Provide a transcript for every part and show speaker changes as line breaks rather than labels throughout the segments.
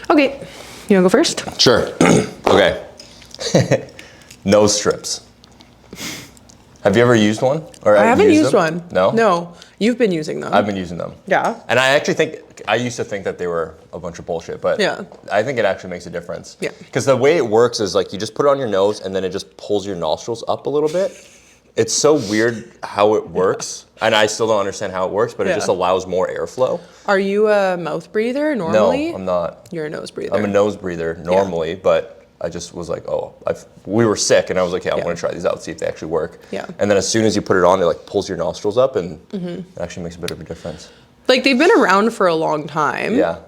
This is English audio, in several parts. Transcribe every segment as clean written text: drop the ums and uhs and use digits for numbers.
Okay, you wanna go first?
Sure. Okay. Nose strips. Have you ever used one? Or
I haven't used
them?
one.
No?
No, you've been using them.
I've been using them.
Yeah.
And I actually I used to think that they were a bunch of bullshit, but
Yeah.
I think it actually makes a difference.
Yeah.
Because the way it works is like you just put it on your nose and then it just pulls your nostrils up a little bit. It's so weird how it works. And I still don't understand how it works, but it just allows more airflow.
Are you a mouth breather normally?
No, I'm not.
You're a nose breather.
I'm a nose breather normally, but I just was like, we were sick, and I was like, I'm going to try these out, see if they actually work.
Yeah.
And then as soon as you put it on, it like pulls your nostrils up, and it actually makes a bit of a difference.
Like they've been around for a long time.
Yeah.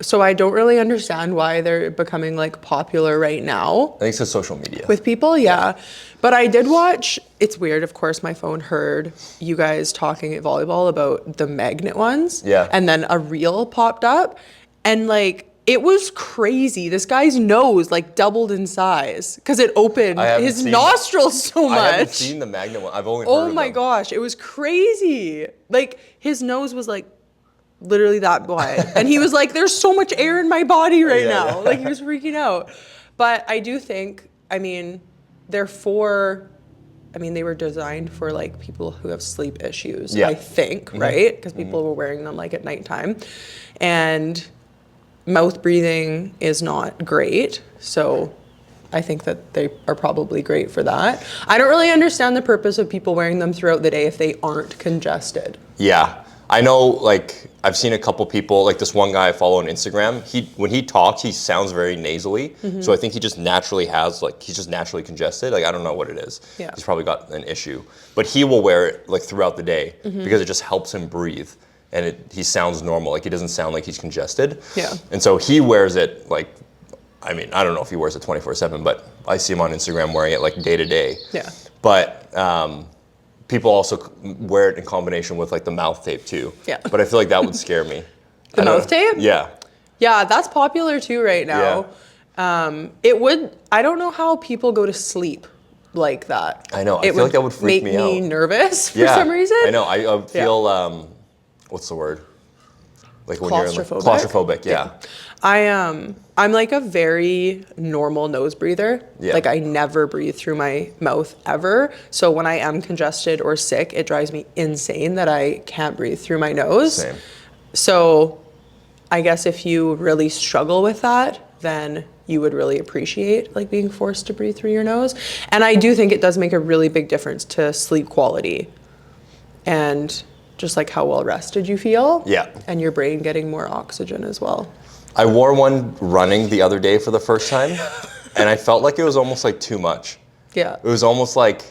So I don't really understand why they're becoming like popular right now.
I think it's just social media.
With people, yeah. But I did watch, it's weird, of course, my phone heard you guys talking at volleyball about the magnet ones.
Yeah.
And then a reel popped up, and like, it was crazy. This guy's nose like doubled in size because it opened his nostrils so much.
I haven't seen the magnet one. I've only heard of them.
Oh my gosh, it was crazy. Like his nose was like literally that wide. And he was like, there's so much air in my body right now. Yeah. Like he was freaking out. But I do think, I mean, they were designed for like people who have sleep issues, I think, right? Because people were wearing them like at nighttime. And mouth breathing is not great. So I think that they are probably great for that. I don't really understand the purpose of people wearing them throughout the day if they aren't congested.
Yeah. I know, like, I've seen a couple people, like this one guy I follow on Instagram, when he talks, he sounds very nasally. So I think he just naturally he's just naturally congested. Like, I don't know what it is.
Yeah.
He's probably got an issue. But he will wear it, like, throughout the day because it just helps him breathe. And he sounds normal. Like, he doesn't sound like he's congested.
Yeah.
And so he wears it, like, I mean, I don't know if he wears it 24/7, but I see him on Instagram wearing it, like, day to day.
Yeah.
But people also wear it in combination with like the mouth tape too.
Yeah.
But I feel like that would scare me.
The mouth tape?
Yeah.
Yeah, that's popular too right now. Yeah. I don't know how people go to sleep like that.
I know. I feel like that would freak me out.
Make me nervous for some reason.
I know. I feel, what's the word? Like when you're like, claustrophobic. Yeah.
I'm like a very normal nose breather. Yeah. Like I never breathe through my mouth ever. So when I am congested or sick, it drives me insane that I can't breathe through my nose.
Same.
So I guess if you really struggle with that, then you would really appreciate like being forced to breathe through your nose. And I do think it does make a really big difference to sleep quality and just like how well rested you feel.
Yeah.
And your brain getting more oxygen as well.
I wore one running the other day for the first time, and I felt like it was almost like too much.
Yeah.
It was almost like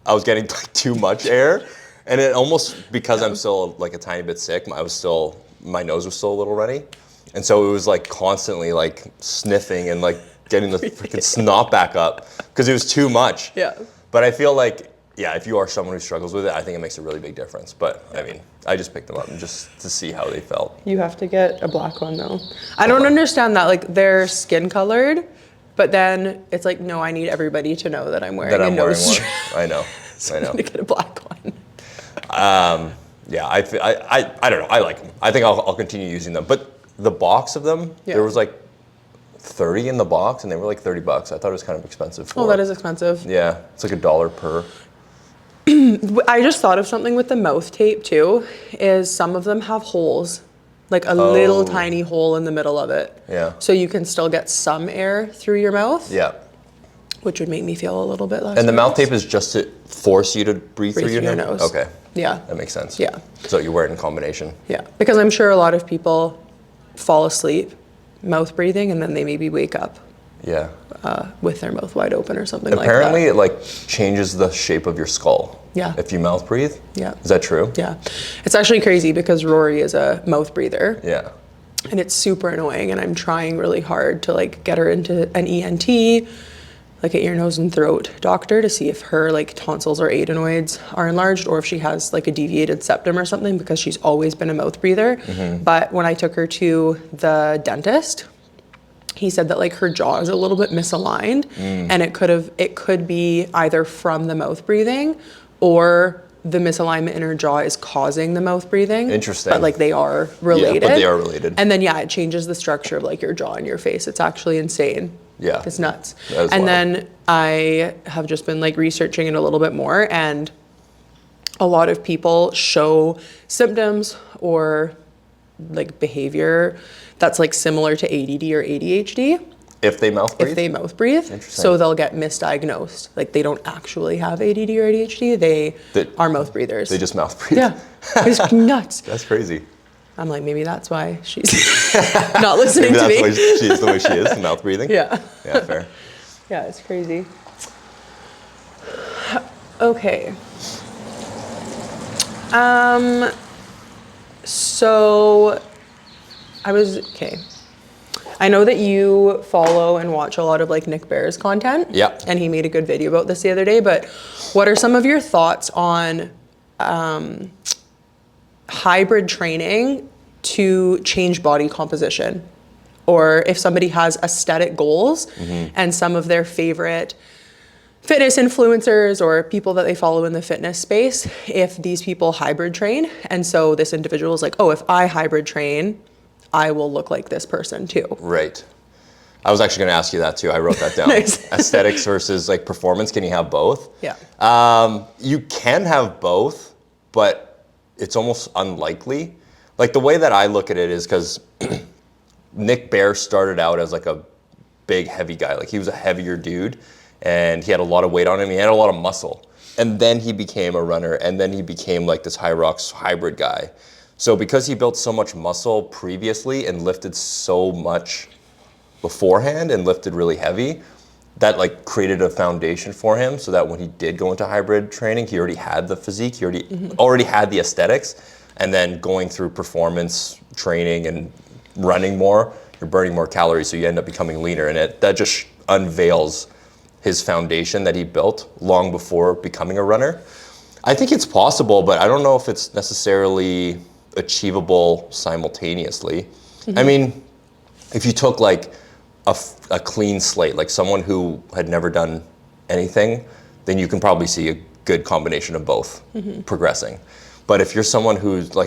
I was getting like too much air, and it almost, because I'm still like a tiny bit sick, my nose was still a little runny, and so it was like constantly like sniffing and like getting the freaking snot back up because it was too much.
Yeah.
But I feel like, yeah, if you are someone who struggles with it, I think it makes a really big difference. But I mean, I just picked them up just to see how they felt.
You have to get a black one though. I don't understand that. Like they're skin colored, but then it's like, no, I need everybody to know that I'm wearing a nose strip.
I know.
So I know. I need to get a black one.
Yeah, I don't know. I like them. I think I'll continue using them. But the box of them, there was like 30 in the box, and they were like $30. I thought it was kind of expensive.
Oh, that is expensive.
Yeah, it's like $1 per.
I just thought of something with the mouth tape too, is some of them have holes, like a little tiny hole in the middle of it.
Yeah.
So you can still get some air through your mouth. Yeah. Which would make me feel a little bit less.
And the mouth tape is just to force you to breathe through your nose? Okay.
Yeah.
That makes sense.
Yeah.
So you wear it in combination?
Yeah. Because I'm sure a lot of people fall asleep mouth breathing and then they maybe wake up.
Yeah.
With their mouth wide open or something like that.
Apparently it like changes the shape of your skull.
Yeah.
If you mouth breathe.
Yeah.
Is that true?
Yeah. It's actually crazy because Rory is a mouth breather.
Yeah.
And it's super annoying, and I'm trying really hard to like get her into an ENT, like an ear, nose, and throat doctor to see if her like tonsils or adenoids are enlarged or if she has like a deviated septum or something, because she's always been a mouth breather. Mm-hmm. But when I took her to the dentist, he said that like her jaw is a little bit misaligned, and it could be either from the mouth breathing or the misalignment in her jaw is causing the mouth breathing.
Interesting.
But like they are related.
Yeah, but they are related.
And then it changes the structure of like your jaw and your face. It's actually insane.
Yeah.
It's nuts.
That is
and
wild.
then I have just been like researching it a little bit more, and a lot of people show symptoms or like behavior that's like similar to ADD or ADHD.
If they mouth breathe?
If they mouth breathe. So they'll get misdiagnosed. Like they don't actually have ADD or ADHD. They are mouth breathers.
They just mouth breathe.
Yeah. It's nuts.
That's crazy.
I'm like, maybe that's why she's not listening to me.
Maybe that's why she's the way she is, mouth breathing?
Yeah.
Yeah, fair.
Yeah, it's crazy. Okay. So I know that you follow and watch a lot of like Nick Bear's content.
Yeah.
And he made a good video about this the other day, but what are some of your thoughts on hybrid training to change body composition? Or if somebody has aesthetic goals and some of their favorite fitness influencers or people that they follow in the fitness space, if these people hybrid train, and so this individual is like, oh, if I hybrid train, I will look like this person too.
Right. I was actually going to ask you that too. I wrote that down.
Nice.
Aesthetics versus like performance. Can you have both?
Yeah.
You can have both, but it's almost unlikely. Like the way that I look at it is because Nick Bear started out as like a big, heavy guy. Like he was a heavier dude and he had a lot of weight on him. He had a lot of muscle. And then he became a runner, and then he became like this high rocks hybrid guy. So because he built so much muscle previously and lifted so much beforehand and lifted really heavy, that like created a foundation for him so that when he did go into hybrid training, he already had the physique, he already had the aesthetics. And then going through performance training and running more, you're burning more calories, so you end up becoming leaner. And that just unveils his foundation that he built long before becoming a runner. I think it's possible, but I don't know if it's necessarily achievable simultaneously. I mean, if you took like a clean slate, like someone who had never done anything, then you can probably see a good combination of both progressing. But if you're someone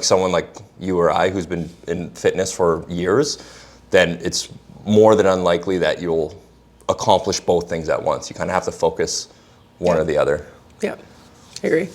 someone like you or I who's been in fitness for years, then it's more than unlikely that you'll accomplish both things at once. You kind of have to focus one or the other.
Yeah, I agree.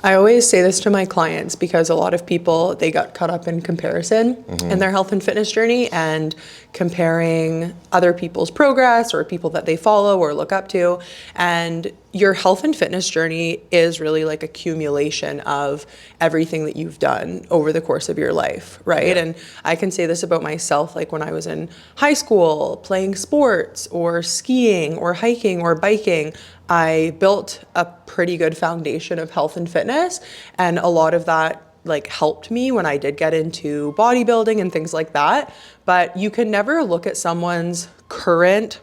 I always say this to my clients because a lot of people, they got caught up in comparison in their health and fitness journey and comparing other people's progress or people that they follow or look up to. And your health and fitness journey is really like accumulation of everything that you've done over the course of your life, right? Yeah. And I can say this about myself, like when I was in high school playing sports or skiing or hiking or biking, I built a pretty good foundation of health and fitness, and a lot of that like helped me when I did get into bodybuilding and things like that. But you can never look at someone's current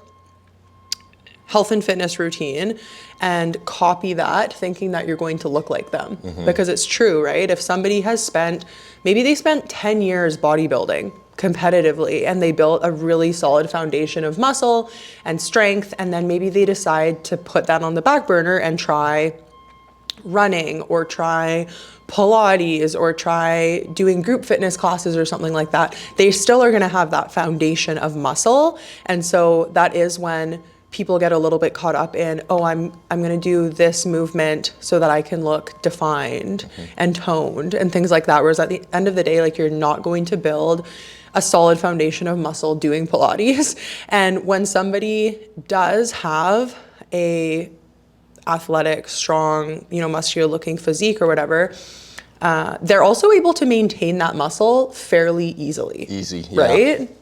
health and fitness routine and copy that thinking that you're going to look like them, because it's true, right? If somebody has maybe they spent 10 years bodybuilding competitively and they built a really solid foundation of muscle and strength, and then maybe they decide to put that on the back burner and try running or try Pilates or try doing group fitness classes or something like that, they still are going to have that foundation of muscle. And so that is when people get a little bit caught up in, oh, I'm going to do this movement so that I can look defined and toned and things like that. Whereas at the end of the day, like, you're not going to build a solid foundation of muscle doing Pilates. And when somebody does have a athletic, strong, muscular looking physique or whatever, they're also able to maintain that muscle fairly easily.
Easy, yeah.
Right?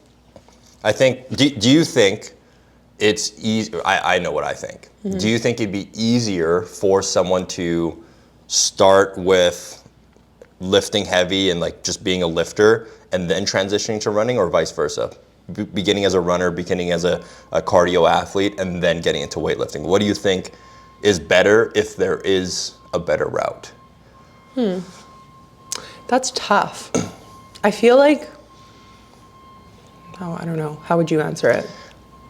I think, do you think it's easy? I know what I think. Do you think it'd be easier for someone to start with lifting heavy and like just being a lifter and then transitioning to running, or vice versa? Beginning as a runner, beginning as a cardio athlete, and then getting into weightlifting. What do you think is better, if there is a better route?
That's tough. I feel like, I don't know. How would you answer it?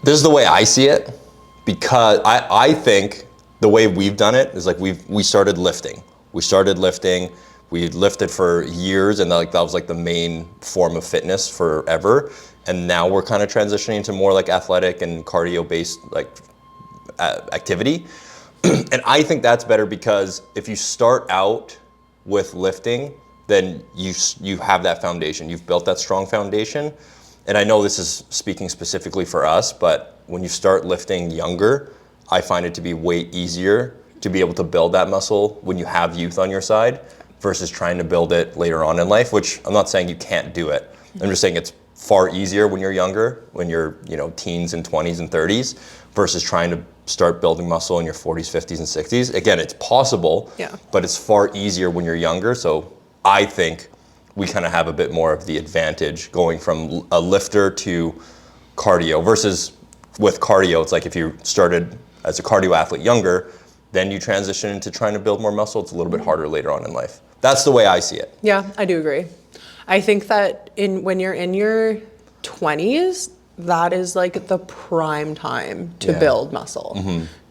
This is the way I see it, because I think the way we've done it is like we started lifting We started lifting. We lifted for years, and that was like the main form of fitness forever. And now we're kind of transitioning to more like athletic and cardio-based like activity. And I think that's better because if you start out with lifting, then you have that foundation. You've built that strong foundation. And I know this is speaking specifically for us, but when you start lifting younger, I find it to be way easier to be able to build that muscle when you have youth on your side versus trying to build it later on in life, which I'm not saying you can't do it. I'm just saying it's far easier when you're younger, when you're, teens and 20s and 30s versus trying to start building muscle in your 40s, 50s, and 60s. Again, it's possible, but it's far easier when you're younger. So I think we kind of have a bit more of the advantage going from a lifter to cardio versus with cardio, it's like if you started as a cardio athlete younger, then you transition into trying to build more muscle. It's a little bit harder later on in life. That's the way I see it.
Yeah, I do agree. I think that when you're in your 20s, that is like the prime time to build muscle.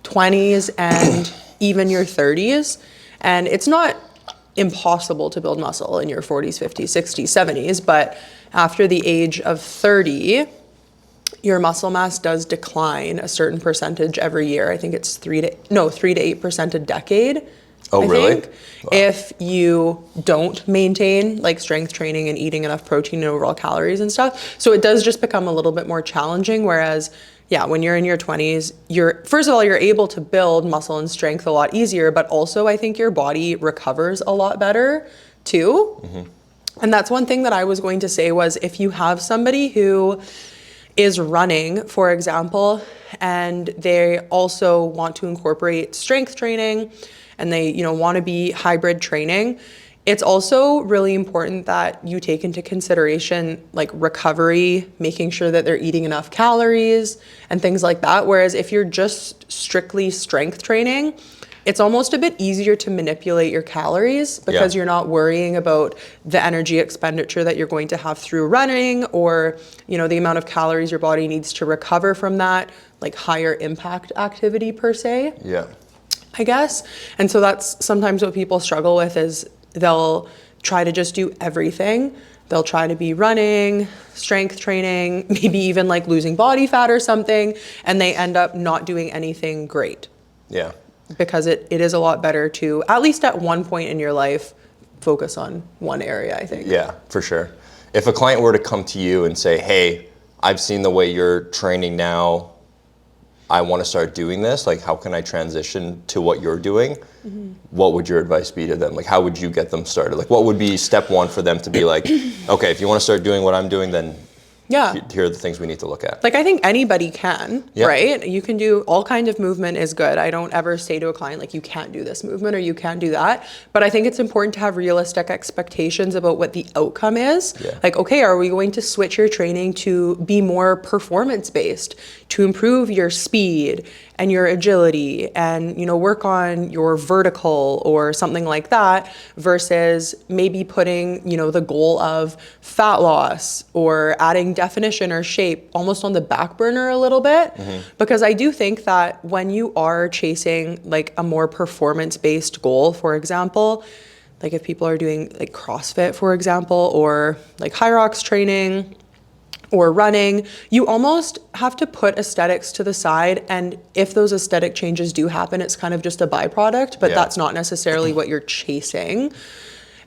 20s and even your 30s. And it's not impossible to build muscle in your 40s, 50s, 60s, 70s, but after the age of 30, your muscle mass does decline a certain percentage every year. I think it's 3 to 8% a decade.
Oh, really?
Wow. If you don't maintain like strength training and eating enough protein and overall calories and stuff. So it does just become a little bit more challenging. Whereas, when you're in your 20s, first of all, you're able to build muscle and strength a lot easier, but also I think your body recovers a lot better too. And that's one thing that I was going to say was if you have somebody who is running, for example, and they also want to incorporate strength training and they, want to be hybrid training, it's also really important that you take into consideration like recovery, making sure that they're eating enough calories and things like that. Whereas if you're just strictly strength training, it's almost a bit easier to manipulate your calories because you're not worrying about the energy expenditure that you're going to have through running or, the amount of calories your body needs to recover from that, like higher impact activity per se. I guess. And so that's sometimes what people struggle with is they'll try to just do everything. They'll try to be running, strength training, maybe even like losing body fat or something, and they end up not doing anything great. Because it is a lot better to, at least at one point in your life, focus on one area, I think.
Yeah, for sure. If a client were to come to you and say, hey, I've seen the way you're training now, I want to start doing this, like how can I transition to what you're doing? What would your advice be to them? Like how would you get them started? Like what would be step one for them to be like, okay, if you want to start doing what I'm doing, then here are the things we need to look at.
Like I think anybody can, right? You can do all kinds of movement is good. I don't ever say to a client like you can't do this movement or you can't do that. But I think it's important to have realistic expectations about what the outcome is. Like, okay, are we going to switch your training to be more performance based, to improve your speed and your agility and, work on your vertical or something like that versus maybe putting, the goal of fat loss or adding definition or shape almost on the back burner a little bit. Because I do think that when you are chasing like a more performance-based goal, for example, like if people are doing like CrossFit, for example, or like high rocks training, or running, you almost have to put aesthetics to the side. And if those aesthetic changes do happen, it's kind of just a byproduct, but that's not necessarily what you're chasing.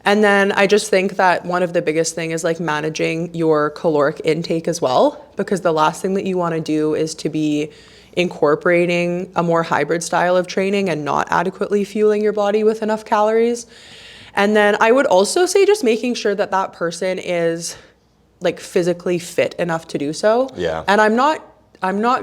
And then I just think that one of the biggest thing is like managing your caloric intake as well, because the last thing that you want to do is to be incorporating a more hybrid style of training and not adequately fueling your body with enough calories. And then I would also say just making sure that that person is like physically fit enough to do so. And I'm not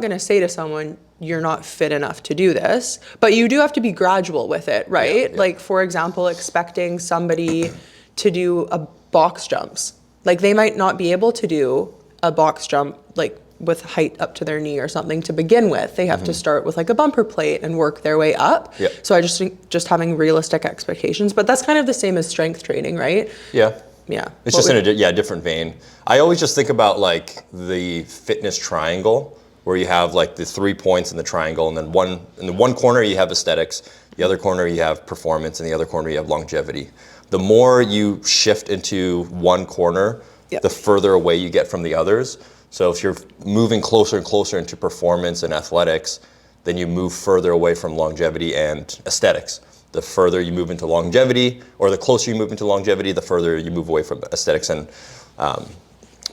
going to say to someone, you're not fit enough to do this, but you do have to be gradual with it, right? Like for example, expecting somebody to do a box jumps. Like they might not be able to do a box jump like with height up to their knee or something to begin with. They have to start with like a bumper plate and work their way up. So I just think just having realistic expectations, but that's kind of the same as strength training, right?
It's just in a different vein. I always just think about like the fitness triangle where you have like the 3 points in the triangle and then in the one corner you have aesthetics, the other corner you have performance, and the other corner you have longevity. The more you shift into one corner, the further away you get from the others. So if you're moving closer and closer into performance and athletics, then you move further away from longevity and aesthetics. The further you move into longevity, or the closer you move into longevity, the further you move away from aesthetics and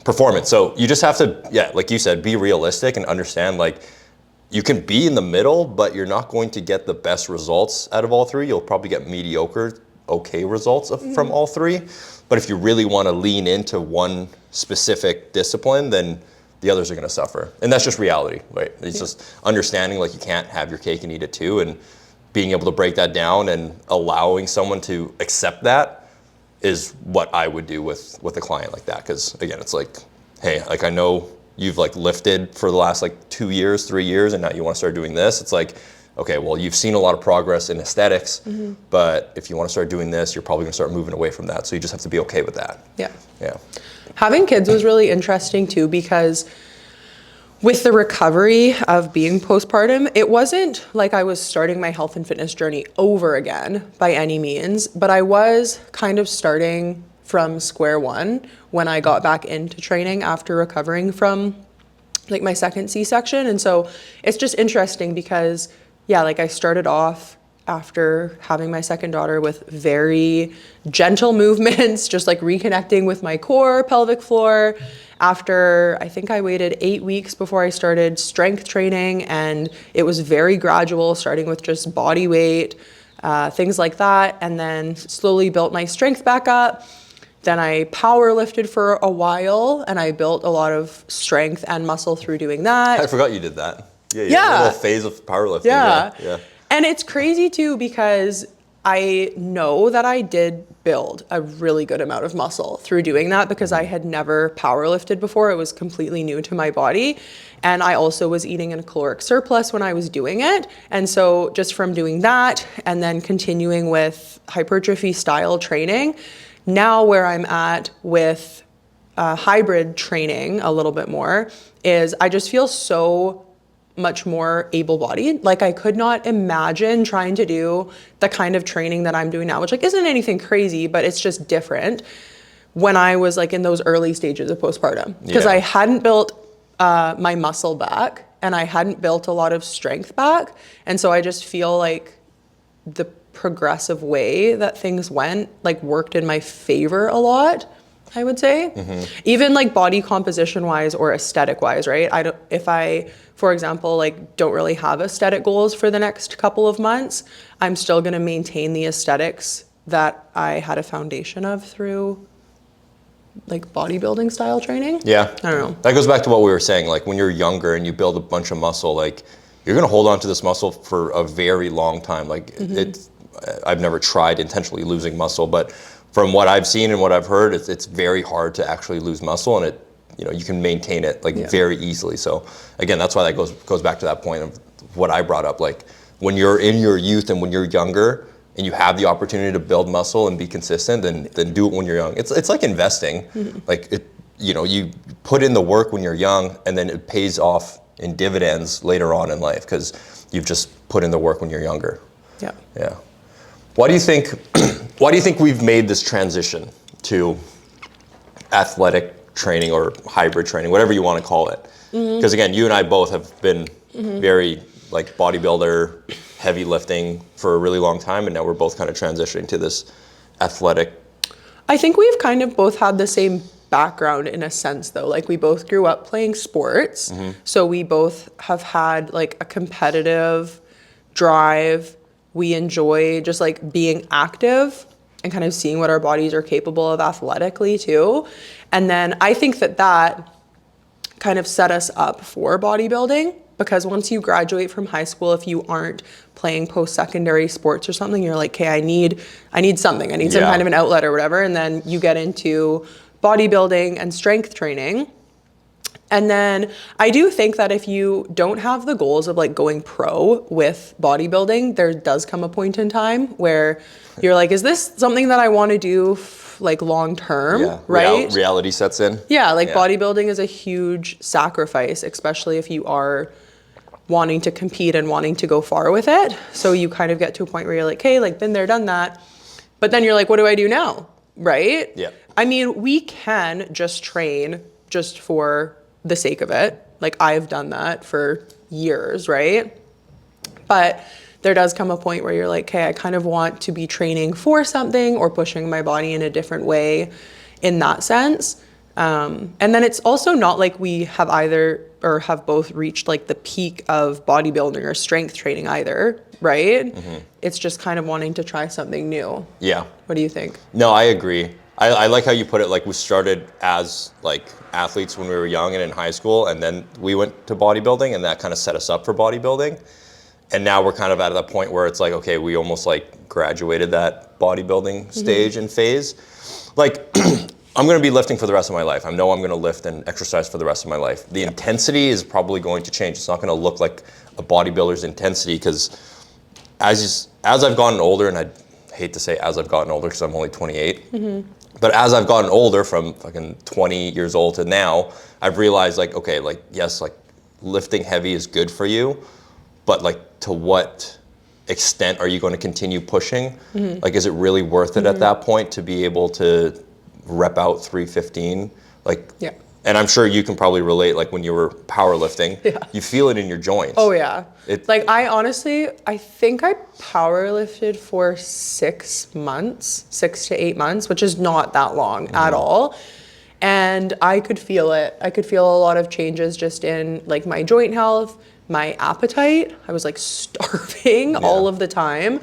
performance. So you just have to, like you said, be realistic and understand, like, you can be in the middle, but you're not going to get the best results out of all three. You'll probably get mediocre, okay results from all three. But if you really want to lean into one specific discipline, then the others are going to suffer. And that's just reality, right? It's just understanding, like, you can't have your cake and eat it too, and being able to break that down and allowing someone to accept that is what I would do with a client like that. Because again, it's like, hey, like, I know you've like lifted for the last like 2 years, 3 years, and now you want to start doing this. It's like, okay, well, you've seen a lot of progress in aesthetics, but if you want to start doing this, you're probably going to start moving away from that. So you just have to be okay with that. Yeah.
Having kids was really interesting too, because with the recovery of being postpartum, it wasn't like I was starting my health and fitness journey over again by any means, but I was kind of starting from square one when I got back into training after recovering from like my second C-section. And so it's just interesting because, like, I started off after having my second daughter with very gentle movements, just like reconnecting with my core, pelvic floor. After, I think I waited 8 weeks before I started strength training, and it was very gradual, starting with just body weight, things like that, and then slowly built my strength back up. Then I power lifted for a while, and I built a lot of strength and muscle through doing that.
I forgot you did that. Yeah. A little phase of powerlifting. Yeah.
And it's crazy too, because I know that I did build a really good amount of muscle through doing that, because I had never power lifted before. It was completely new to my body. And I also was eating in a caloric surplus when I was doing it. And so just from doing that and then continuing with hypertrophy style training, now where I'm at with hybrid training a little bit more is I just feel so much more able-bodied. Like, I could not imagine trying to do the kind of training that I'm doing now, which like isn't anything crazy, but it's just different, when I was like in those early stages of postpartum, because I hadn't built my muscle back, and I hadn't built a lot of strength back. And so I just feel like the progressive way that things went like worked in my favor a lot, I would say. Even like body composition wise or aesthetic wise, right? If I, for example, like don't really have aesthetic goals for the next couple of months, I'm still going to maintain the aesthetics that I had a foundation of through like bodybuilding style training. I don't know.
That goes back to what we were saying. Like, when you're younger and you build a bunch of muscle, like, you're going to hold on to this muscle for a very long time. Like, I've never tried intentionally losing muscle, but from what I've seen and what I've heard, it's very hard to actually lose muscle, and you can maintain it like very easily. So again, that's why that goes back to that point of what I brought up. Like, when you're in your youth and when you're younger and you have the opportunity to build muscle and be consistent, then do it when you're young. It's like investing. Like, you put in the work when you're young, and then it pays off in dividends later on in life, because you've just put in the work when you're younger. Yeah. Why do you think we've made this transition to athletic training or hybrid training, whatever you want to call it? Because again, you and I both have been very like bodybuilder, heavy lifting for a really long time, and now we're both kind of transitioning to this athletic.
I think we've kind of both had the same background in a sense, though. Like, we both grew up playing sports, so we both have had like a competitive drive. We enjoy just like being active and kind of seeing what our bodies are capable of athletically too. And then I think that kind of set us up for bodybuilding, because once you graduate from high school, if you aren't playing post-secondary sports or something, you're like, okay, I need something. I need some kind of an outlet or whatever. And then you get into bodybuilding and strength training. And then I do think that if you don't have the goals of like going pro with bodybuilding, there does come a point in time where you're like, is this something that I want to do like long term, right?
Reality sets in.
Bodybuilding is a huge sacrifice, especially if you are wanting to compete and wanting to go far with it. So you kind of get to a point where you're like, hey, like been there, done that. But then you're like, what do I do now? Right?
Yeah.
I mean, we can just train just for the sake of it. Like I've done that for years, right? But there does come a point where you're like, okay, I kind of want to be training for something or pushing my body in a different way in that sense. And then it's also not like we have either or have both reached like the peak of bodybuilding or strength training either, right? It's just kind of wanting to try something new.
Yeah.
What do you think?
No, I agree. I like how you put it, like we started as like athletes when we were young and in high school, and then we went to bodybuilding, and that kind of set us up for bodybuilding. And now we're kind of at that point where it's like, okay, we almost like graduated that bodybuilding stage and phase. Like, I'm going to be lifting for the rest of my life. I know I'm going to lift and exercise for the rest of my life. The intensity is probably going to change. It's not going to look like a bodybuilder's intensity, because as I've gotten older, and I hate to say as I've gotten older because I'm only 28, but as I've gotten older, from fucking 20 years old to now, I've realized like, okay, like yes, like lifting heavy is good for you, but like to what extent are you going to continue pushing? Like, is it really worth it at that point to be able to rep out 315? Like, and I'm sure you can probably relate, like when you were powerlifting, you feel it in your joints.
Oh yeah. Like I think I power lifted for 6 months, 6 to 8 months, which is not that long at all. And I could feel it. I could feel a lot of changes just in like my joint health, my appetite. I was like starving all of the time.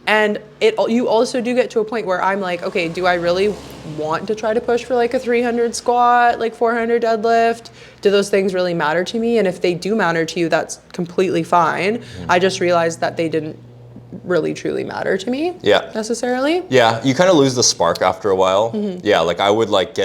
And you also do get to a point where I'm like, okay, do I really want to try to push for like a 300 squat, like 400 deadlift? Do those things really matter to me? And if they do matter to you, that's completely fine. I just realized that they didn't really truly matter to me necessarily.
Yeah, you kind of lose the spark after a while. Yeah, like I would like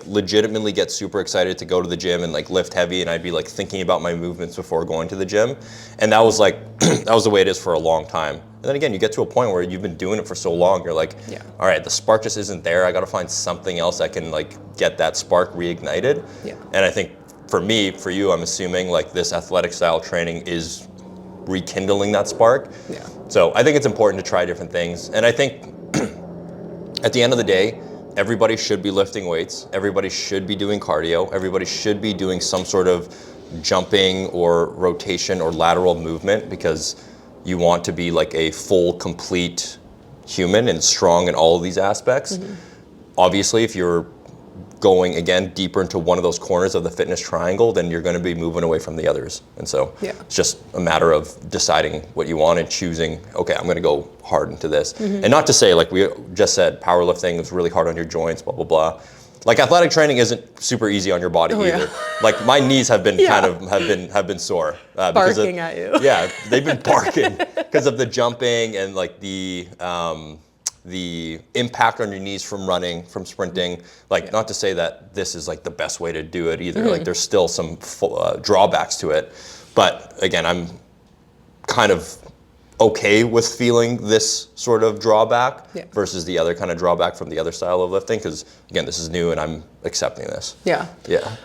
legitimately get super excited to go to the gym and like lift heavy, and I'd be like thinking about my movements before going to the gym. And that was like, that was the way it is for a long time. And then again, you get to a point where you've been doing it for so long, you're like, all right, the spark just isn't there. I got to find something else that can like get that spark reignited. And I think for me, for you, I'm assuming like this athletic style training is rekindling that spark. So I think it's important to try different things. And I think at the end of the day, everybody should be lifting weights. Everybody should be doing cardio. Everybody should be doing some sort of jumping or rotation or lateral movement, because you want to be like a full, complete human and strong in all of these aspects. Obviously, if you're going again deeper into one of those corners of the fitness triangle, then you're going to be moving away from the others. And so it's just a matter of deciding what you want and choosing, okay, I'm going to go hard into this. And not to say, like we just said, powerlifting is really hard on your joints, blah, blah, blah. Like athletic training isn't super easy on your body either. Like my knees have been kind of have been sore.
Barking at you.
Yeah, they've been barking because of the jumping and like the impact on your knees from running, from sprinting. Like not to say that this is like the best way to do it either. Like there's still some drawbacks to it. But again, I'm kind of okay with feeling this sort of drawback versus the other kind of drawback from the other style of lifting, because again, this is new and I'm accepting this. Yeah.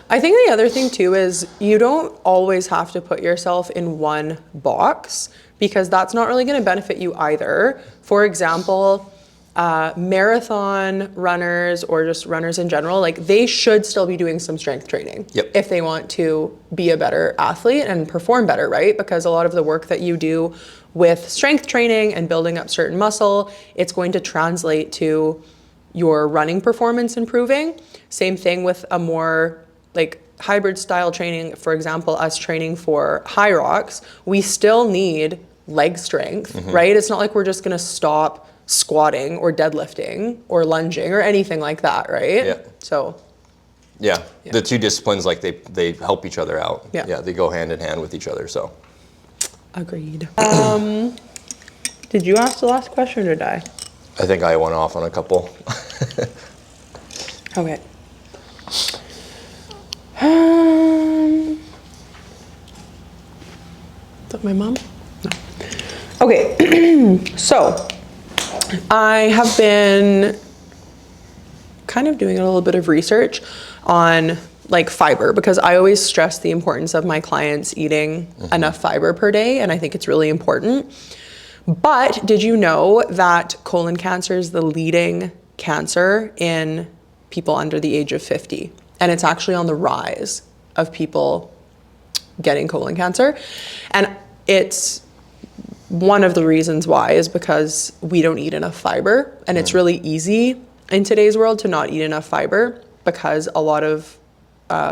I think the other thing too is you don't always have to put yourself in one box, because that's not really going to benefit you either. For example, marathon runners or just runners in general, like they should still be doing some strength training if they want to be a better athlete and perform better, right? Because a lot of the work that you do with strength training and building up certain muscle, it's going to translate to your running performance improving. Same thing with a more like hybrid style training. For example, us training for high rocks, we still need leg strength, right? It's not like we're just going to stop squatting or deadlifting or lunging or anything like that, right? So
the two disciplines, like they help each other out. They go hand in hand with each other. So
agreed. Did you ask the last question or did I?
I think I went off on a couple.
Okay. Is that my mom? No. Okay. So I have been kind of doing a little bit of research on like fiber, because I always stress the importance of my clients eating enough fiber per day, and I think it's really important. But did you know that colon cancer is the leading cancer in people under the age of 50? And it's actually on the rise of people getting colon cancer. And it's one of the reasons why is because we don't eat enough fiber. And it's really easy in today's world to not eat enough fiber because a lot of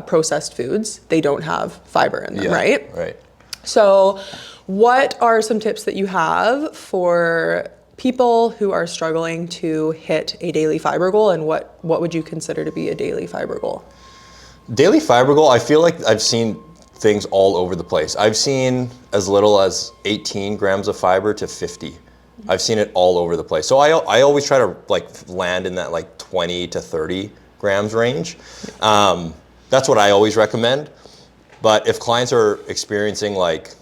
processed foods, they don't have fiber in them, right?
Right.
So what are some tips that you have for people who are struggling to hit a daily fiber goal, and what would you consider to be a daily fiber goal?
Daily fiber goal, I feel like I've seen things all over the place. I've seen as little as 18 grams of fiber to 50. I've seen it all over the place. So I always try to like land in that like 20 to 30 grams range. That's what I always recommend. But if clients are experiencing like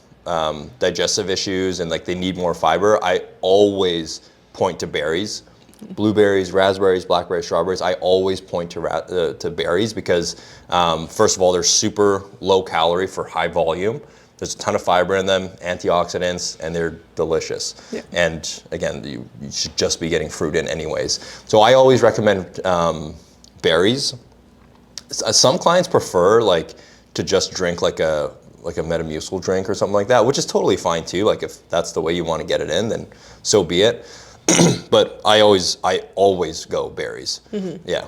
digestive issues and like they need more fiber, I always point to berries. Blueberries, raspberries, blackberries, strawberries. I always point to berries because first of all, they're super low calorie for high volume. There's a ton of fiber in them, antioxidants, and they're delicious. Yeah. And again, you should just be getting fruit in anyways. So I always recommend berries. Some clients prefer like to just drink like a Metamucil drink or something like that, which is totally fine too. Like if that's the way you want to get it in, then so be it. But I always go berries. Yeah.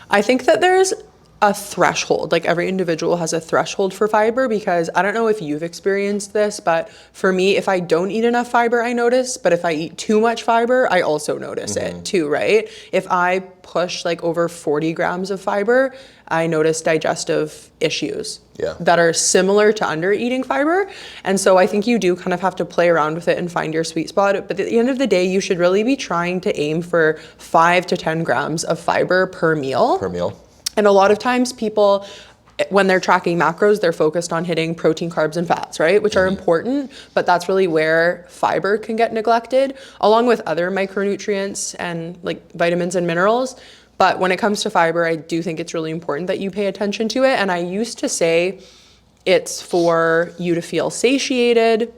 I think that there's a threshold, like every individual has a threshold for fiber, because I don't know if you've experienced this, but for me, if I don't eat enough fiber, I notice, but if I eat too much fiber, I also notice it too, right? If I push like over 40 grams of fiber, I notice digestive issues that are similar to under eating fiber. And so I think you do kind of have to play around with it and find your sweet spot. But at the end of the day, you should really be trying to aim for 5 to 10 grams of fiber per meal. And a lot of times people, when they're tracking macros, they're focused on hitting protein, carbs, and fats, right? Which are important, but that's really where fiber can get neglected, along with other micronutrients and like vitamins and minerals. But when it comes to fiber, I do think it's really important that you pay attention to it. And I used to say it's for you to feel satiated.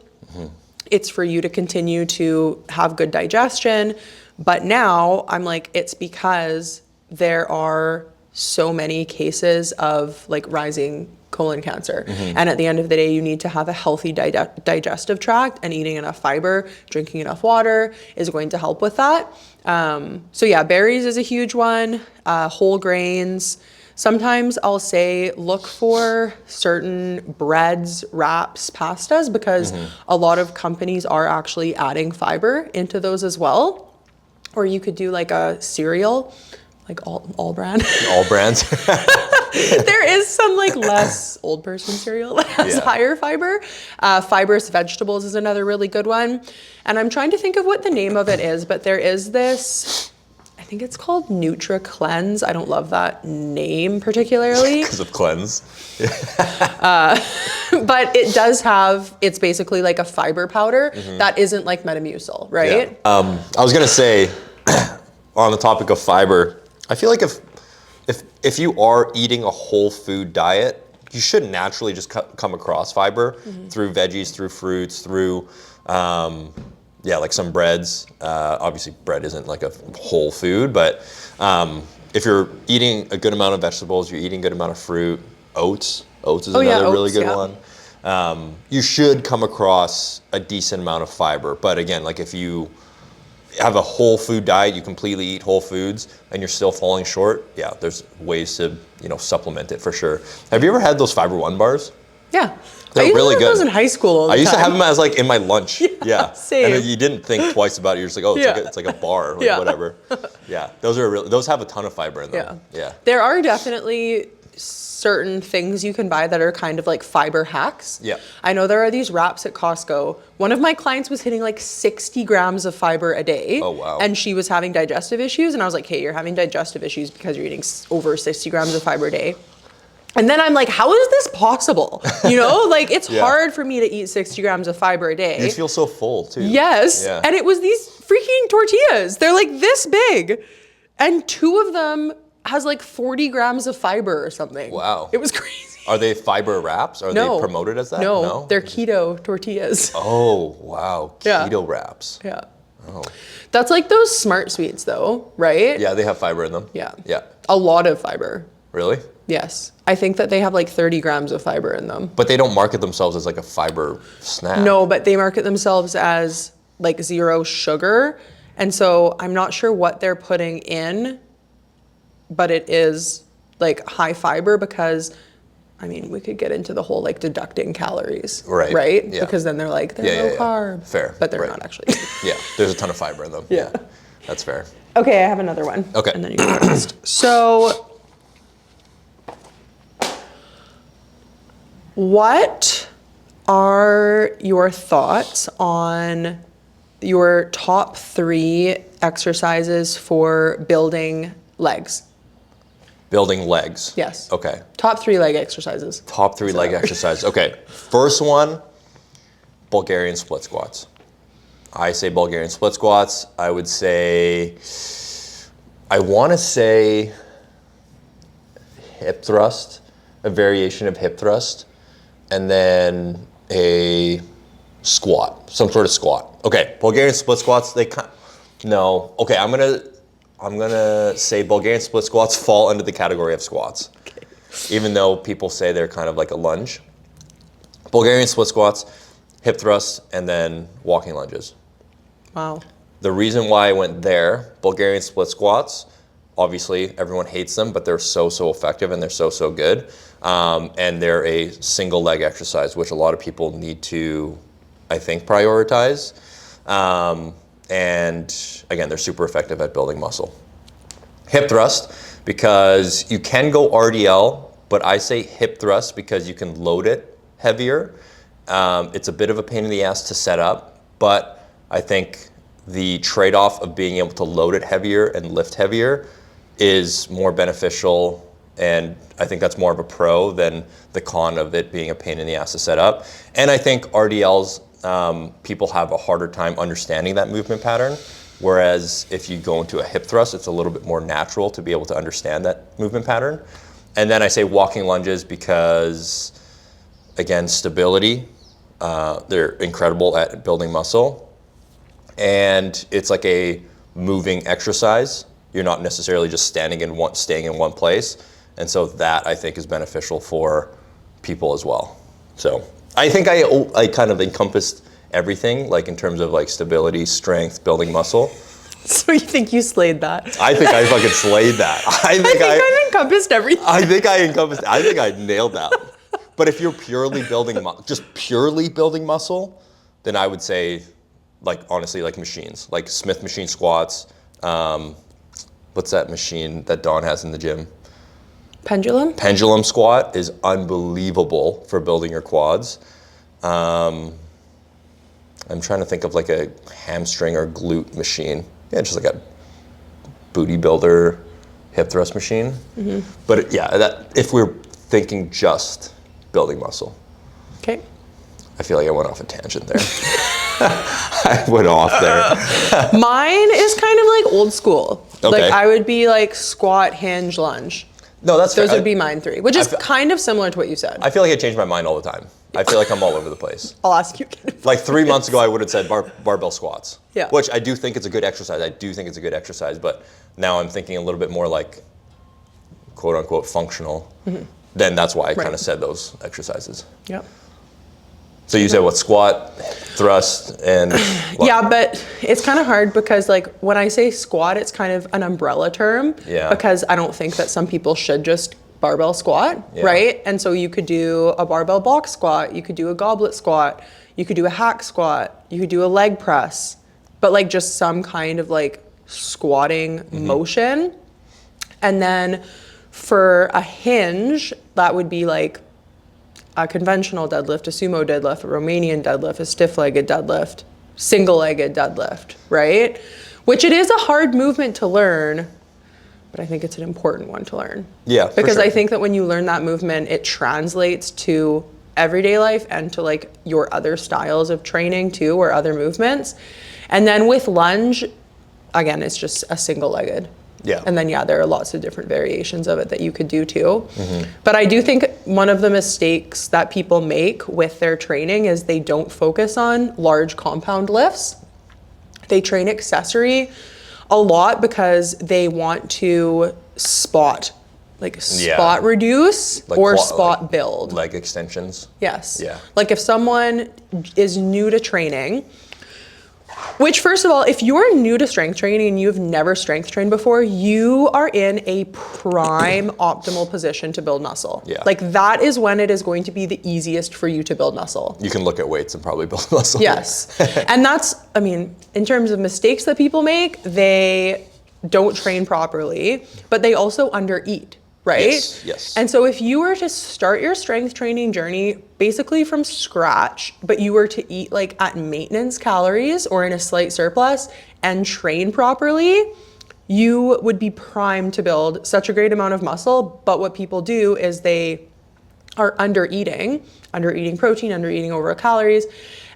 It's for you to continue to have good digestion. But now I'm like, it's because there are so many cases of like rising colon cancer. And at the end of the day, you need to have a healthy digestive tract, and eating enough fiber, drinking enough water is going to help with that. So yeah, berries is a huge one, whole grains. Sometimes I'll say look for certain breads, wraps, pastas, because a lot of companies are actually adding fiber into those as well. Or you could do like a cereal, like all brand.
All brands.
There is some like less old person cereal that has higher fiber. Fibrous vegetables is another really good one. And I'm trying to think of what the name of it is, but there is this, I think it's called Nutra Cleanse. I don't love that name particularly.
Because of cleanse.
But it does have, it's basically like a fiber powder that isn't like Metamucil, right?
I was gonna say, on the topic of fiber, I feel like if you are eating a whole food diet, you should naturally just come across fiber through veggies, through fruits, through like some breads. Obviously, bread isn't like a whole food, but if you're eating a good amount of vegetables, you're eating a good amount of fruit. Oats is another really good one. You should come across a decent amount of fiber, but again, like if you have a whole food diet, you completely eat whole foods, and you're still falling short, there's ways to supplement it for sure. Have you ever had those Fiber One bars?
Yeah.
They're really good.
I used to have those in high school all the
I used
time.
to have them as like in my lunch.
Same.
And you didn't think twice about it. You're just like, oh, it's like a bar, like whatever. Those have a ton of fiber in them. Yeah.
There are definitely certain things you can buy that are kind of like fiber hacks. I know there are these wraps at Costco. One of my clients was hitting like 60 grams of fiber a day.
Oh, wow.
And she was having digestive issues. And I was like, hey, you're having digestive issues because you're eating over 60 grams of fiber a day. And then I'm like, how is this possible? Like it's hard for me to eat 60 grams of fiber a day.
You feel so full too.
Yes. And it was these freaking tortillas. They're like this big. And 2 of them has like 40 grams of fiber or something.
Wow.
It was crazy.
Are they fiber wraps? Are they promoted as that?
No, they're keto tortillas.
Oh, wow. Keto wraps.
Yeah.
Oh.
That's like those Smart Sweets though, right?
Yeah, they have fiber in them.
Yeah.
Yeah.
A lot of fiber.
Really?
Yes. I think that they have like 30 grams of fiber in them.
But they don't market themselves as like a fiber snack.
No, but they market themselves as like 0 sugar. And so I'm not sure what they're putting in, but it is like high fiber because, I mean, we could get into the whole like deducting calories. Right?
Yeah.
Because then they're like, they're low carb.
Fair.
But they're not actually.
Yeah, there's a ton of fiber in them. Yeah. That's fair.
Okay, I have another one.
Okay.
And then you go next. So, what are your thoughts on your top 3 exercises for building legs?
Building legs.
Yes.
Okay.
Top 3 leg exercises.
Top 3 leg exercises. Okay. First one, Bulgarian split squats. I say Bulgarian split squats. I would say, I want to say hip thrust, a variation of hip thrust, and then a squat, some sort of squat. Okay, Bulgarian split squats, no. Okay, I'm gonna say Bulgarian split squats fall under the category of squats. Okay. Even though people say they're kind of like a lunge. Bulgarian split squats, hip thrusts, and then walking lunges.
Wow.
The reason why I went there, Bulgarian split squats, obviously everyone hates them, but they're so effective and they're so good. And they're a single leg exercise, which a lot of people need to, I think, prioritize. And again, they're super effective at building muscle. Hip thrust, because you can go RDL, but I say hip thrust because you can load it heavier. It's a bit of a pain in the ass to set up, but I think the trade-off of being able to load it heavier and lift heavier is more beneficial, and I think that's more of a pro than the con of it being a pain in the ass to set up. And I think RDLs, people have a harder time understanding that movement pattern, whereas if you go into a hip thrust, it's a little bit more natural to be able to understand that movement pattern. And then I say walking lunges because, again, stability. They're incredible at building muscle. And it's like a moving exercise. You're not necessarily just staying in one place. And so that I think is beneficial for people as well. So I think I kind of encompassed everything, like in terms of like stability, strength, building muscle.
So you think you slayed that?
I think I fucking slayed that. I think
I encompassed everything.
I think I nailed that. But if you're purely building muscle, then I would say, like, honestly, like machines, like Smith machine squats. What's that machine that Dawn has in the gym?
Pendulum?
Pendulum squat is unbelievable for building your quads. I'm trying to think of like a hamstring or glute machine. Yeah, just like a booty builder hip thrust machine. Mm-hmm. But yeah, if we're thinking just building muscle.
Okay.
I feel like I went off a tangent there. I went off there.
Mine is kind of like old school.
Okay.
Like I would be like squat, hinge, lunge.
No, that's
Those
fair.
would be mine 3, which is kind of similar to what you said.
I feel like I change my mind all the time. I feel like I'm all over the place.
I'll ask you again.
Like 3 months ago, I would have said barbell squats.
Yeah.
Which I do think it's a good exercise. But now I'm thinking a little bit more like, quote unquote, functional. Mm-hmm. Then that's why I kind of said those exercises.
Yep.
So you said what, squat, thrust, and...
Yeah, but it's kind of hard because like when I say squat, it's kind of an umbrella term.
Yeah.
Because I don't think that some people should just barbell squat, right? And so you could do a barbell box squat, you could do a goblet squat, you could do a hack squat, you could do a leg press, but like just some kind of like squatting motion. And then for a hinge, that would be like a conventional deadlift, a sumo deadlift, a Romanian deadlift, a stiff-legged deadlift, single-legged deadlift, right? Which it is a hard movement to learn, but I think it's an important one to learn.
Yeah,
because
for sure.
I think that when you learn that movement, it translates to everyday life and to like your other styles of training too, or other movements. And then with lunge, again, it's just a single-legged.
Yeah.
And then, there are lots of different variations of it that you could do too. But I do think one of the mistakes that people make with their training is they don't focus on large compound lifts. They train accessory a lot because they want to spot reduce or spot build.
Leg extensions.
Yes.
Yeah.
Like if someone is new to training, which first of all, if you're new to strength training and you've never strength trained before, you are in a prime optimal position to build muscle.
Yeah.
Like that is when it is going to be the easiest for you to build muscle.
You can look at weights and probably build muscle.
Yes. And that's, I mean, in terms of mistakes that people make, they don't train properly, but they also undereat. Right?
Yes.
And so if you were to start your strength training journey basically from scratch, but you were to eat like at maintenance calories or in a slight surplus and train properly, you would be primed to build such a great amount of muscle. But what people do is they are undereating protein, undereating over calories,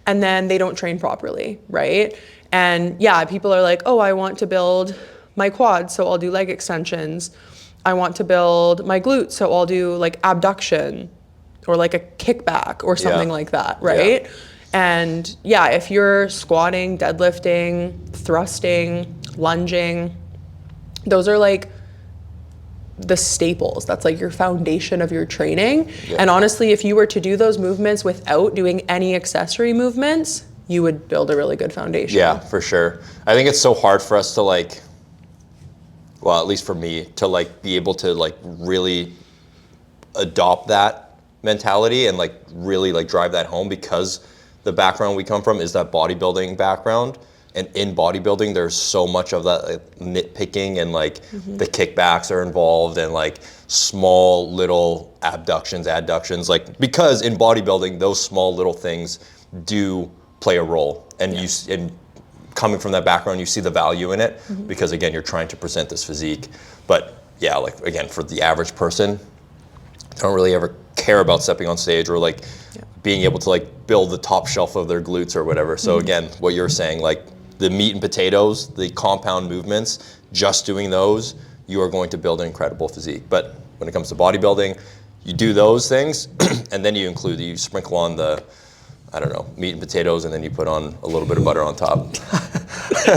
and then they don't train properly, right? And people are like, oh, I want to build my quads, so I'll do leg extensions. I want to build my glutes, so I'll do like abduction or like a kickback or something like that, right? Yeah. And if you're squatting, deadlifting, thrusting, lunging, those are like the staples. That's like your foundation of your training. Yeah. And honestly, if you were to do those movements without doing any accessory movements, you would build a really good foundation.
Yeah, for sure. I think it's so hard for us to well, at least for me, to be able to really adopt that mentality and really drive that home, because the background we come from is that bodybuilding background. And in bodybuilding, there's so much of that nitpicking and the kickbacks are involved and small little adductions, because in bodybuilding, those small little things do play a role. And coming from that background, you see the value in it, because again, you're trying to present this physique. But again, for the average person, they don't really ever care about stepping on stage or being able to build the top shelf of their glutes or whatever. So again, what you're saying, the meat and potatoes, the compound movements, just doing those, you are going to build an incredible physique. But when it comes to bodybuilding, you do those things, and then you sprinkle on the, meat and potatoes, and then you put on a little bit of butter on top.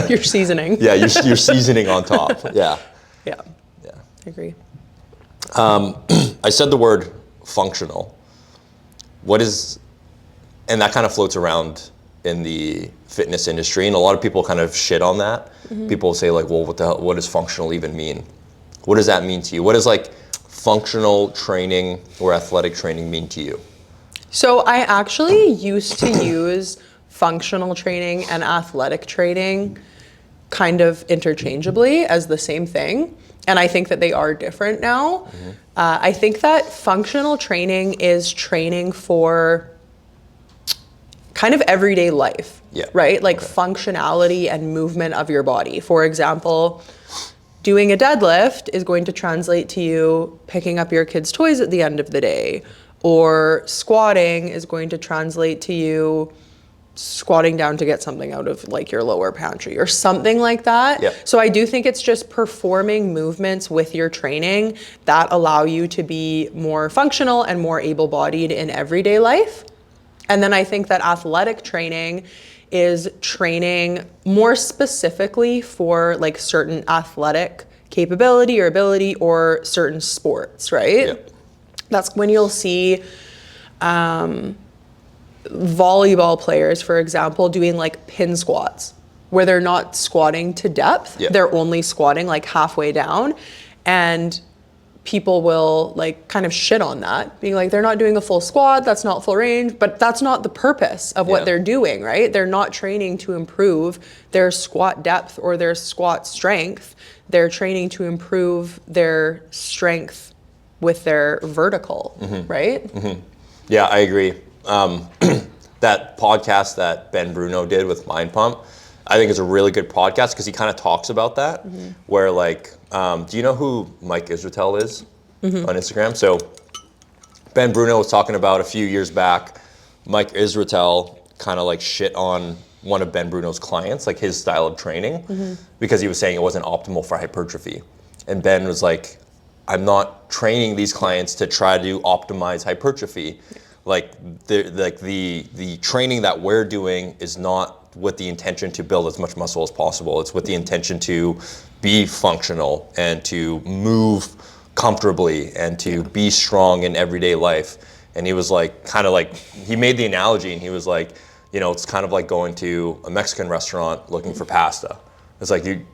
Your seasoning.
Yeah, your seasoning on top. Yeah.
Yeah. I agree.
I said the word functional. And that kind of floats around in the fitness industry, and a lot of people kind of shit on that. People say well, what does functional even mean? What does that mean to you? What does functional training or athletic training mean to you?
So I actually used to use functional training and athletic training kind of interchangeably as the same thing. And I think that they are different now. I think that functional training is training for kind of everyday life, right? Functionality and movement of your body. For example, doing a deadlift is going to translate to you picking up your kids' toys at the end of the day. Or squatting is going to translate to you squatting down to get something out of your lower pantry or something like that.
Yep.
So I do think it's just performing movements with your training that allow you to be more functional and more able-bodied in everyday life. And then I think that athletic training is training more specifically for certain athletic capability or ability or certain sports, right?
Yep.
That's when you'll see volleyball players, for example, doing pin squats, where they're not squatting to depth.
Yep.
They're only squatting halfway down. And people will kind of shit on that, being they're not doing a full squat, that's not full range, but that's not the purpose of what they're doing, right? They're not training to improve their squat depth or their squat strength. They're training to improve their strength with their vertical, right?
Yeah, I agree. That podcast that Ben Bruno did with Mind Pump, I think is a really good podcast because he kind of talks about that, where do you know who Mike Israetel is on Instagram? So Ben Bruno was talking about a few years back, Mike Israetel kind of shit on one of Ben Bruno's clients, his style of training, because he was saying it wasn't optimal for hypertrophy. And Ben was like, I'm not training these clients to try to optimize hypertrophy. Like the training that we're doing is not with the intention to build as much muscle as possible. It's with the intention to be functional and to move comfortably and to be strong in everyday life. And he was like, kind of like, he made the analogy and he was like, you know, it's kind of like going to a Mexican restaurant looking for pasta. It's like you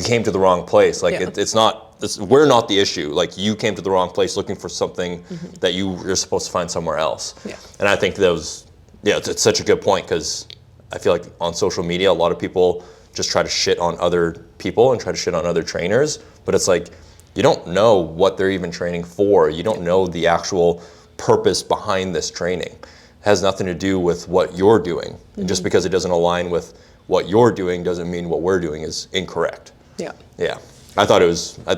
came to the wrong place. Like we're not the issue. Like you came to the wrong place looking for something that you're supposed to find somewhere else.
Yeah.
And I think it's such a good point, because I feel like on social media, a lot of people just try to shit on other people and try to shit on other trainers. But it's like, you don't know what they're even training for. You don't know the actual purpose behind this training. It has nothing to do with what you're doing. And just because it doesn't align with what you're doing doesn't mean what we're doing is incorrect.
Yeah.
Yeah. I thought it was a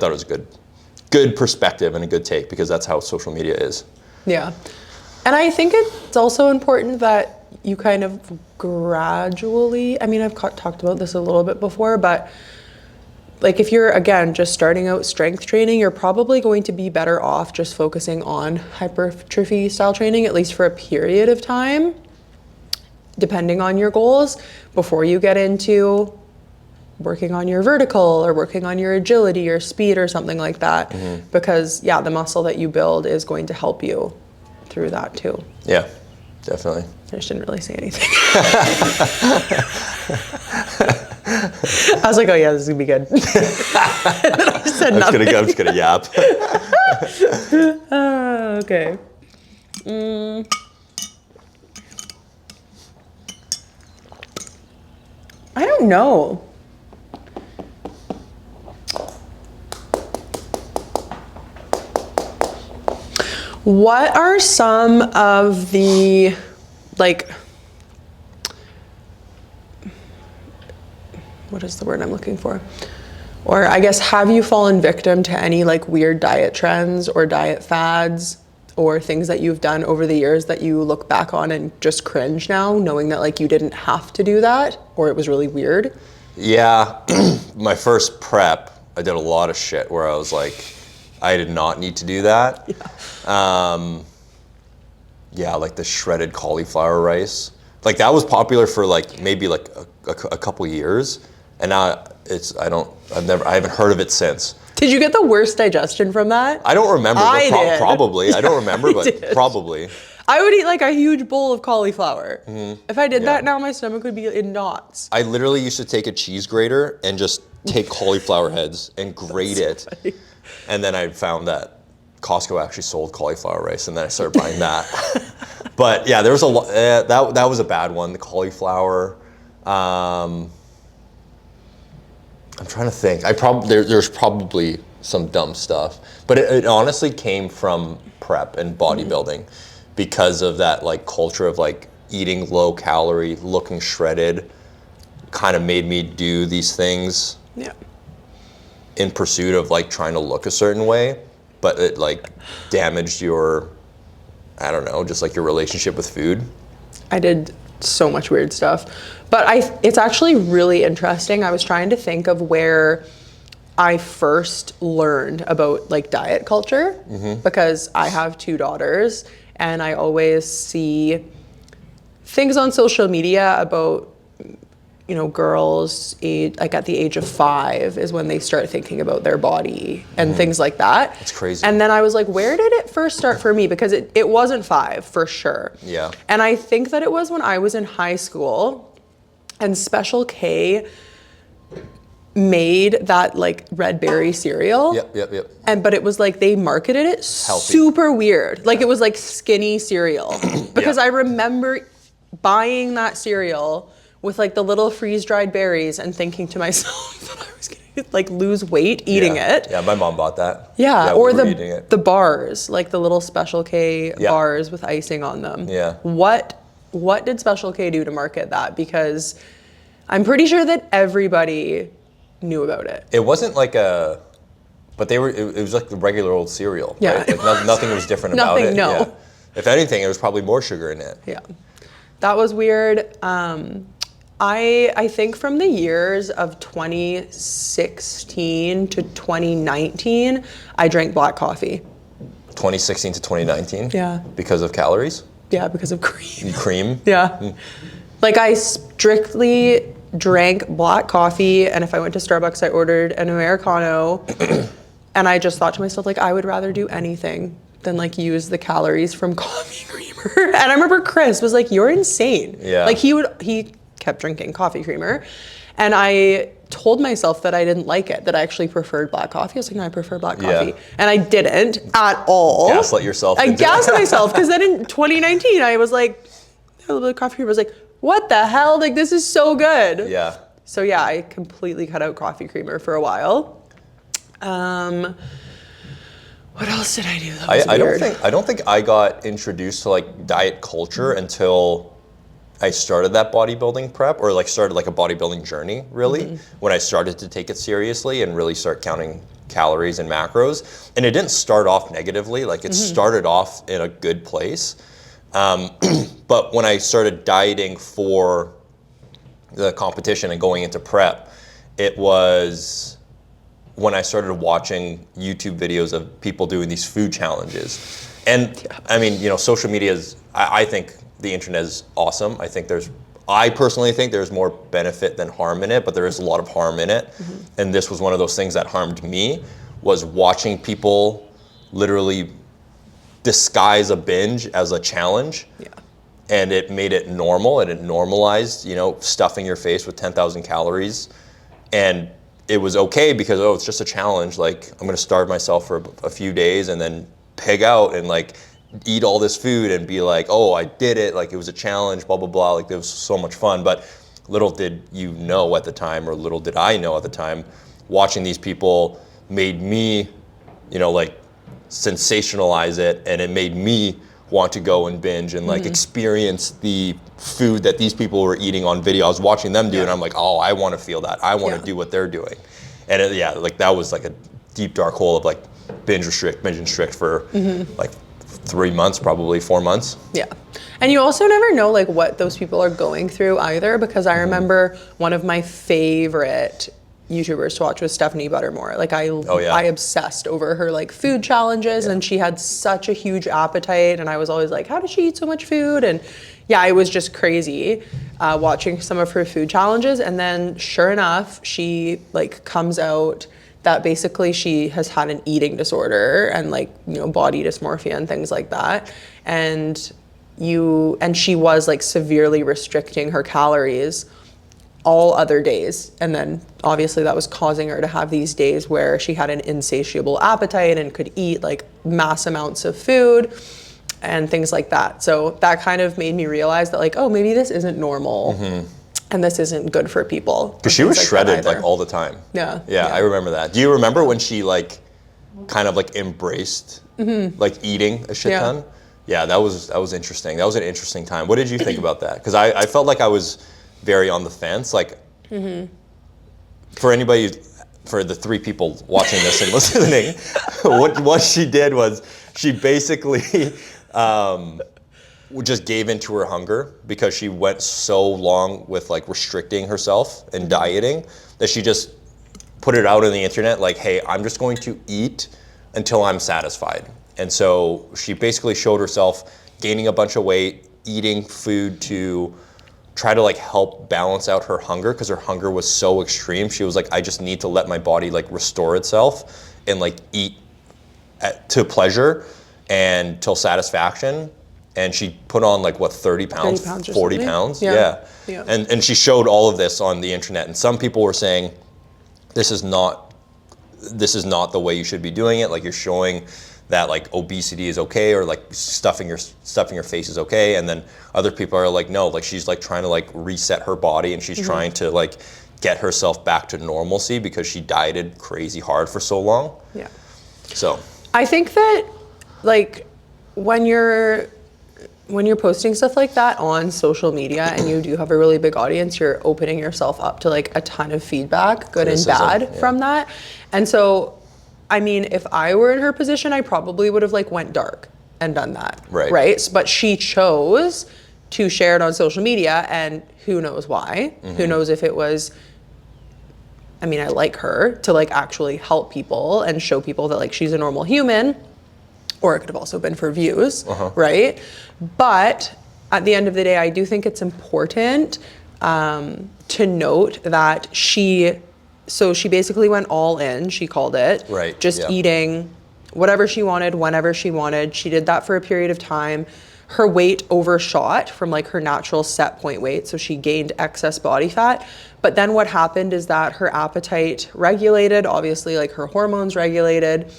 good perspective and a good take, because that's how social media is. Yeah.
And I think it's also important that you kind of gradually, I mean, I've talked about this a little bit before, but like if you're, again, just starting out strength training, you're probably going to be better off just focusing on hypertrophy style training, at least for a period of time, depending on your goals, before you get into working on your vertical or working on your agility or speed or something like that. Because the muscle that you build is going to help you through that too.
Yeah, definitely.
I just didn't really say anything. I was like, oh yeah, this is gonna be good. And then I said nothing.
I'm just gonna yap.
Okay. I don't know. What are some of the, like, what is the word I'm looking for? Or I guess, have you fallen victim to any like weird diet trends or diet fads or things that you've done over the years that you look back on and just cringe now, knowing that like you didn't have to do that or it was really weird?
Yeah, my first prep, I did a lot of shit where I was like, I did not need to do that. Yeah, like the shredded cauliflower rice. Like that was popular for like maybe like a couple years, and now I haven't heard of it since.
Did you get the worst digestion from that?
I don't remember.
I did.
Probably. I don't remember, but
did.
Probably.
I would eat like a huge bowl of cauliflower. If I did that now, my stomach would be in knots.
I literally used to take a cheese grater and just take cauliflower heads and grate it. Funny. And then I found that Costco actually sold cauliflower rice, and then I started buying that. But yeah, there was a lot. That was a bad one. The cauliflower. I'm trying to think. There's probably some dumb stuff, but it honestly came from prep and bodybuilding, because of that like culture of like eating low calorie, looking shredded, kind of made me do these things.
Yeah.
In pursuit of like trying to look a certain way, but it like damaged your, I don't know, just like your relationship with food.
I did so much weird stuff, but it's actually really interesting. I was trying to think of where I first learned about like diet culture, because I have 2 daughters and I always see things on social media about, you know, girls like at the age of 5 is when they start thinking about their body and things like that.
It's crazy.
And then I was like, where did it first start for me? Because it wasn't 5 for sure.
Yeah.
And I think that it was when I was in high school and Special K made that like red berry cereal.
Yep.
But it was like they marketed it super weird. Like it was like skinny cereal. Because I remember buying that cereal with like the little freeze-dried berries and thinking to myself that I was gonna like lose weight eating it.
Yeah, my mom bought that.
Yeah, or the bars, like the little Special K bars with icing on them.
Yeah.
What did Special K do to market that? Because I'm pretty sure that everybody knew about it.
It wasn't like but it was like the regular old cereal.
Yeah.
Right? Like nothing was different about it.
No.
Yeah. If anything, there was probably more sugar in it.
Yeah. That was weird. I think from the years of 2016 to 2019, I drank black coffee.
2016 to 2019?
Yeah.
Because of calories?
Yeah, because of cream.
Cream?
Yeah. Like I strictly drank black coffee, and if I went to Starbucks, I ordered an Americano. And I just thought to myself, like, I would rather do anything than like use the calories from coffee creamer. And I remember Chris was like, you're insane.
Yeah.
Like he kept drinking coffee creamer. And I told myself that I didn't like it, that I actually preferred black coffee. I was like, no, I prefer black coffee.
Yeah.
And I didn't at all.
Gaslight yourself.
I gaslit myself, because then in 2019, I was like, a little bit of coffee creamer. I was like, what the hell? Like, this is so good.
Yeah.
So yeah, I completely cut out coffee creamer for a while. What else did I do that was weird?
I don't think I got introduced to like diet culture until I started that bodybuilding prep, or like started like a bodybuilding journey, really, when I started to take it seriously and really start counting calories and macros. And it didn't start off negatively, like it started off in a good place. But when I started dieting for the competition and going into prep, it was when I started watching YouTube videos of people doing these food challenges. And I mean, you know, social media is, I think the internet is awesome. I personally think there's more benefit than harm in it, but there is a lot of harm in it. And this was one of those things that harmed me, was watching people literally disguise a binge as a challenge. Yeah. And it made it normal, and it normalized, you know, stuffing your face with 10,000 calories. And it was okay because, oh, it's just a challenge. Like, I'm gonna starve myself for a few days and then pig out and like eat all this food and be like, oh, I did it. Like, it was a challenge, blah, blah, blah. Like, it was so much fun. But little did you know at the time, or little did I know at the time, watching these people made me, you know, like sensationalize it, and it made me want to go and binge and like experience the food that these people were eating on video. I was watching them do it, and I'm like, oh, I want to feel that. I want to do what they're doing. And like that was like a deep dark hole of like binge and strict for like 3 months, probably 4 months. Yeah.
And you also never know like what those people are going through either, because I remember one of my favorite YouTubers to watch was Stephanie Buttermore. Like I obsessed over her like food challenges, and she had such a huge appetite, and I was always like, how does she eat so much food? And yeah, it was just crazy watching some of her food challenges. And then sure enough, she like comes out that basically she has had an eating disorder and like, you know, body dysmorphia and things like that. And she was like severely restricting her calories all other days. And then obviously that was causing her to have these days where she had an insatiable appetite and could eat like mass amounts of food and things like that. So that kind of made me realize that like, oh, maybe this isn't normal and this isn't good for people.
Because she was shredded like all the time. Yeah, I remember that. Do you remember when she like kind of like embraced like eating a shit ton? Yeah, that was interesting. That was an interesting time. What did you think about that? Because I felt like I was very on the fence. Like, for anybody, for the 3 people watching this and listening, what she did was she basically just gave into her hunger, because she went so long with like restricting herself and dieting that she just put it out on the internet like, hey, I'm just going to eat until I'm satisfied. And so she basically showed herself gaining a bunch of weight, eating food to try to like help balance out her hunger, because her hunger was so extreme. She was like, I just need to let my body like restore itself and like eat to pleasure and till satisfaction. And she put on like what, 30 pounds, 40 pounds. Yeah. And she showed all of this on the internet, and some people were saying this is not the way you should be doing it. Like, you're showing that like obesity is okay, or like stuffing your face is okay. And then other people are like, no, like she's like trying to like reset her body, and she's trying to like get herself back to normalcy because she dieted crazy hard for so long. Yeah. So
I think that like when you're posting stuff like that on social media and you do have a really big audience, you're opening yourself up to like a ton of feedback, good and bad, from that. And so, I mean, if I were in her position, I probably would have like went dark and done that. Right. But she chose to share it on social media, and who knows why? Who knows if it was, I mean, I like her to like actually help people and show people that like she's a normal human, or it could have also been for views, right? But at the end of the day, I do think it's important to note that she basically went all in, she called it.
Right.
Just eating whatever she wanted, whenever she wanted. She did that for a period of time. Her weight overshot from like her natural set point weight, so she gained excess body fat. But then what happened is that her appetite regulated, obviously like her hormones regulated.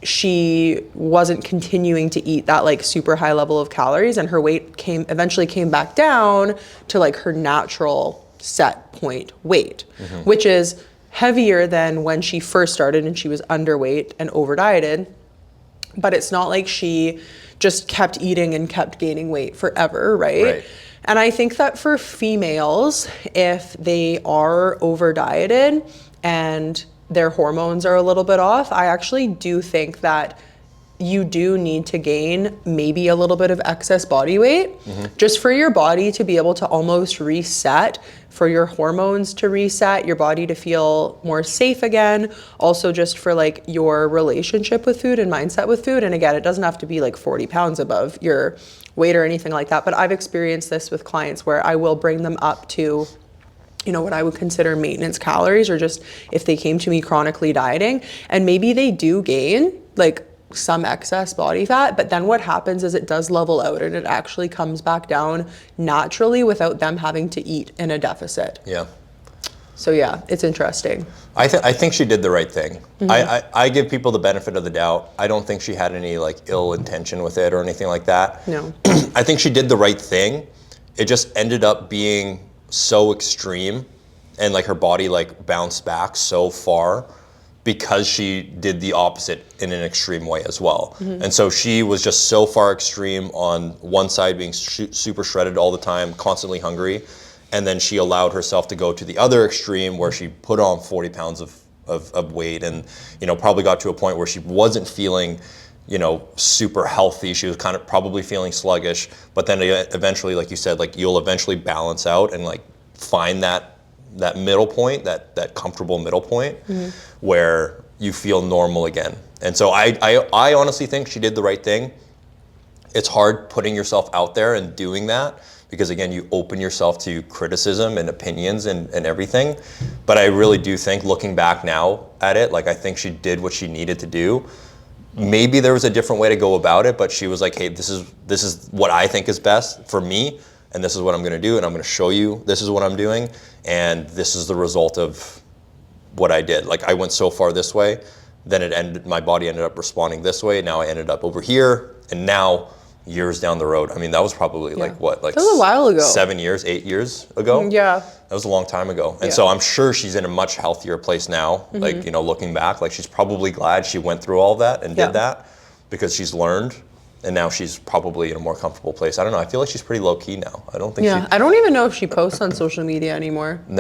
She wasn't continuing to eat that like super high level of calories, and her weight eventually came back down to like her natural set point weight, which is heavier than when she first started and she was underweight and over dieted. But it's not like she just kept eating and kept gaining weight forever, right? And I think that for females, if they are over dieted and their hormones are a little bit off, I actually do think that you do need to gain maybe a little bit of excess body weight just for your body to be able to almost reset, for your hormones to reset, your body to feel more safe again. Also just for like your relationship with food and mindset with food. And again, it doesn't have to be like 40 pounds above your weight or anything like that. But I've experienced this with clients where I will bring them up to, you know, what I would consider maintenance calories, or just if they came to me chronically dieting and maybe they do gain like some excess body fat, but then what happens is it does level out and it actually comes back down naturally without them having to eat in a deficit.
Yeah.
So yeah, it's interesting.
I think she did the right thing. I give people the benefit of the doubt. I don't think she had any like ill intention with it or anything like that.
No.
I think she did the right thing. It just ended up being so extreme, and like her body like bounced back so far because she did the opposite in an extreme way as well. And so she was just so far extreme on one side, being super shredded all the time, constantly hungry. And then she allowed herself to go to the other extreme where she put on 40 pounds of weight, and, you know, probably got to a point where she wasn't feeling, you know, super healthy. She was kind of probably feeling sluggish, but then eventually, like you said, like you'll eventually balance out and like find that middle point, that comfortable middle point where you feel normal again. And so I honestly think she did the right thing. It's hard putting yourself out there and doing that because, again, you open yourself to criticism and opinions and everything. But I really do think, looking back now at it, like I think she did what she needed to do. Maybe there was a different way to go about it, but she was like, hey, this is what I think is best for me, and this is what I'm gonna do, and I'm gonna show you this is what I'm doing, and this is the result of what I did. Like I went so far this way, then my body ended up responding this way, now I ended up over here, and now years down the road, I mean, that was probably like what, like
that was a while ago.
7 years, 8 years ago?
Yeah.
That was a long time ago. And so I'm sure she's in a much healthier place now, like, you know, looking back, like she's probably glad she went through all that and did that because she's learned, and now she's probably in a more comfortable place. I don't know, I feel like she's pretty low key now. I don't think
I don't even know if she posts on social media anymore.
No.